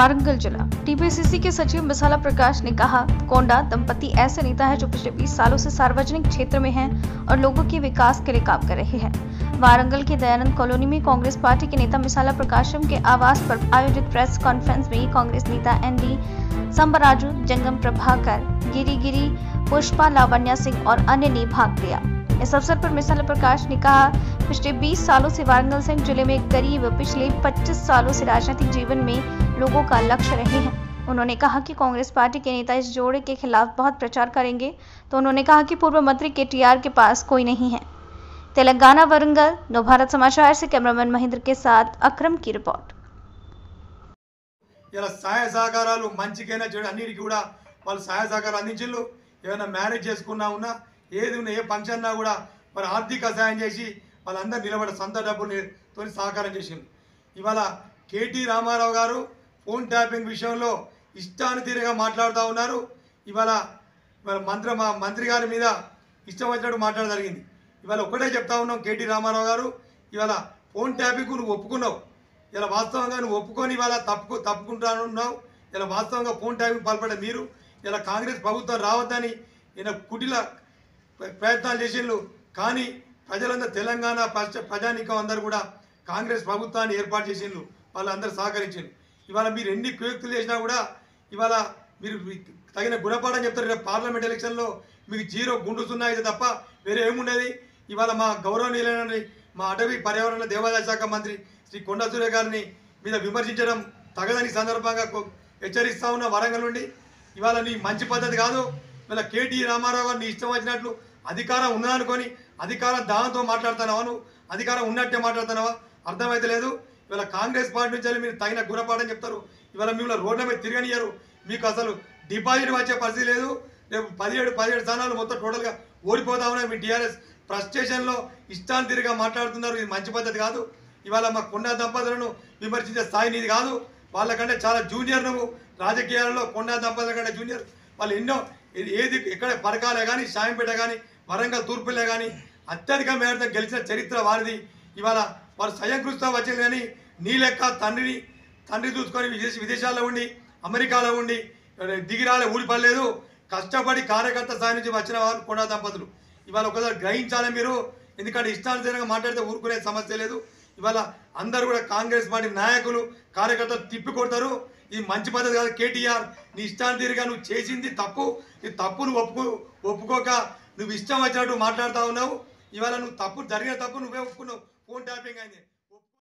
वारंगल जिला टीपीसीसी के सचिव मिसाला प्रकाश ने कहा, कोंडा दंपति ऐसे नेता है जो पिछले 20 सालों से सार्वजनिक क्षेत्र में हैं और लोगों के विकास के लिए काम कर रहे हैं। वारंगल के दयानंद कॉलोनी में कांग्रेस पार्टी के नेता मिसाला प्रकाशम के आवास पर आयोजित प्रेस कॉन्फ्रेंस में कांग्रेस नेता एनडी संबराजू, जंगम प्रभाकर, गिरी, पुष्पा लावण्या सिंह और अन्य ने भाग लिया। इस अवसर पर मिसाला प्रकाश ने कहा, पिछले 20 सालों से वारंगल सिंह जिले में गरीब पिछले 25 सालों से राजनीतिक जीवन में लोगों का लक्ष्य रहे हैं। उन्होंने कहा कि कांग्रेस पार्टी के नेता इस जोड़े के खिलाफ बहुत प्रचार करेंगे, तो उन्होंने कहा कि पूर्व मंत्री केटीआर के पास कोई नहीं है। तेलंगाना वारंगल, नवभारत समाचार से कैमरामैन महेंद्र के साथ अक्रम की रिपोर्ट। ఇలా సహాయ సహకారాలు మంచికైనా చెడు అన్నిటికీ కూడా వాళ్ళు సహాయ సహకారాలు అందించిళ్ళు. ఏమైనా మ్యారేజ్ చేసుకున్నా ఉన్నా ఏది ఉన్నా ఏ ఫంక్షన్ ఉన్నా కూడా మరి ఆర్థిక సహాయం చేసి వాళ్ళందరూ నిలబడి సొంత డబ్బులతో సహకారం చేసింది. ఇవాళ కేటీ రామారావు గారు ఫోన్ ట్యాపింగ్ విషయంలో ఇష్టానుతీరుగా మాట్లాడుతూ ఉన్నారు. ఇవాళ మా మంత్రి గారి మీద ఇష్టం వచ్చినట్టు మాట్లాడడం జరిగింది. ఇవాళ ఒకటే చెప్తా ఉన్నాం, కేటీ రామారావు గారు ఇవాళ ఫోన్ ట్యాపింగ్ నువ్వు ఒప్పుకున్నావు. ఇలా వాస్తవంగా నువ్వు ఒప్పుకొని ఇవాళ తప్పుకుంటున్నావు. ఇలా వాస్తవంగా ఫోన్ ట్యాపింగ్ పాల్పడే మీరు ఇలా కాంగ్రెస్ ప్రభుత్వం రావద్దని ఈయన కుటిల ప్రయత్నాలు చేసిండ్రు. కానీ ప్రజలందరూ తెలంగాణ ప్రజానీకం అందరూ కూడా కాంగ్రెస్ ప్రభుత్వాన్ని ఏర్పాటు చేసిండ్రు. వాళ్ళందరూ సహకరించిండ్రు. ఇవాళ మీరు ఎన్ని కుయుక్తులు చేసినా కూడా ఇవాళ మీరు తగిన గుణపాఠం చెప్తారు. పార్లమెంట్ ఎలక్షన్లో మీకు 0 గుండు 0 అయితే తప్ప వేరే ఏముండేది. ఇవాళ మా గౌరవనీయులైన మా అటవీ పర్యావరణ దేవాదాయ శాఖ మంత్రి శ్రీ కొండా సూర్య గారిని మీద విమర్శించడం తగదని సందర్భంగా హెచ్చరిస్తా ఉన్న వరంగల్ నుండి. ఇవాళ నీ మంచి పద్ధతి కాదు. ఇవాళ కేటీ రామారావు గారు నీ ఇష్టం వచ్చినట్లు అధికారం ఉన్నదనుకొని అధికారం దానంతో మాట్లాడుతున్నావా? నువ్వు అధికారం ఉన్నట్టే మాట్లాడుతున్నావా? అర్థమైతే లేదు. ఇవాళ కాంగ్రెస్ పార్టీ నుంచి మీరు తగిన గుణపాఠం చెప్తారు. ఇవాళ మిమ్మల్ని రోడ్ల మీద తిరగనియరు. మీకు అసలు డిపాజిట్ వచ్చే పరిస్థితి లేదు. రేపు 17 స్థానాలు మొత్తం టోటల్గా ఓడిపోతా ఉన్నాయి. మీ టీఆర్ఎస్ ఫ్రస్ట్రేషన్లో ఇష్టాంతిరిగా మాట్లాడుతున్నారు. ఇది మంచి పద్ధతి కాదు. ఇవాళ మా కొండా దంపతులను విమర్శించే స్థాయి నీది కాదు. వాళ్ళకంటే చాలా జూనియర్ నువ్వు. రాజకీయాలలో కొండా దంపతుల కంటే జూనియర్. వాళ్ళు ఎన్నో ఎక్కడ పరకాలే కానీ, షాయంపేట కానీ, వరంగల్ తూర్పులే కానీ అత్యధిక మేరతో గెలిచిన చరిత్ర వారిది. ఇవాళ వారు స్వయంకృష్తో వచ్చింది. కానీ నీ లెక్క తండ్రి చూసుకొని విదేశాల్లో ఉండి, అమెరికాలో ఉండి దిగిరాలే ఊడిపడలేదు. కష్టపడి కార్యకర్త స్థాయి నుంచి వచ్చిన వాళ్ళు కొండా దంపతులు. ఇవాళ ఒకసారి గ్రహించాలి మీరు. ఎందుకంటే ఇష్టానుసారంగా మాట్లాడితే ఊరుకునే సమస్య లేదు. ఇవాళ అందరూ కూడా కాంగ్రెస్ పార్టీ నాయకులు కార్యకర్తలు తిప్పికొడతారు. ఇది మంచి పద్ధతి కాదు. కేటీఆర్ నీ ఇష్టానుతీరుగా నువ్వు చేసింది తప్పు. ఈ తప్పును ఒప్పుకోక నువ్వు ఇష్టం వచ్చినట్టు మాట్లాడుతూ ఉన్నావు. ఇవాళ నువ్వు జరిగిన తప్పు నువ్వే ఒప్పుకున్నావు. ఫోన్ ట్యాపింగ్ అయింది.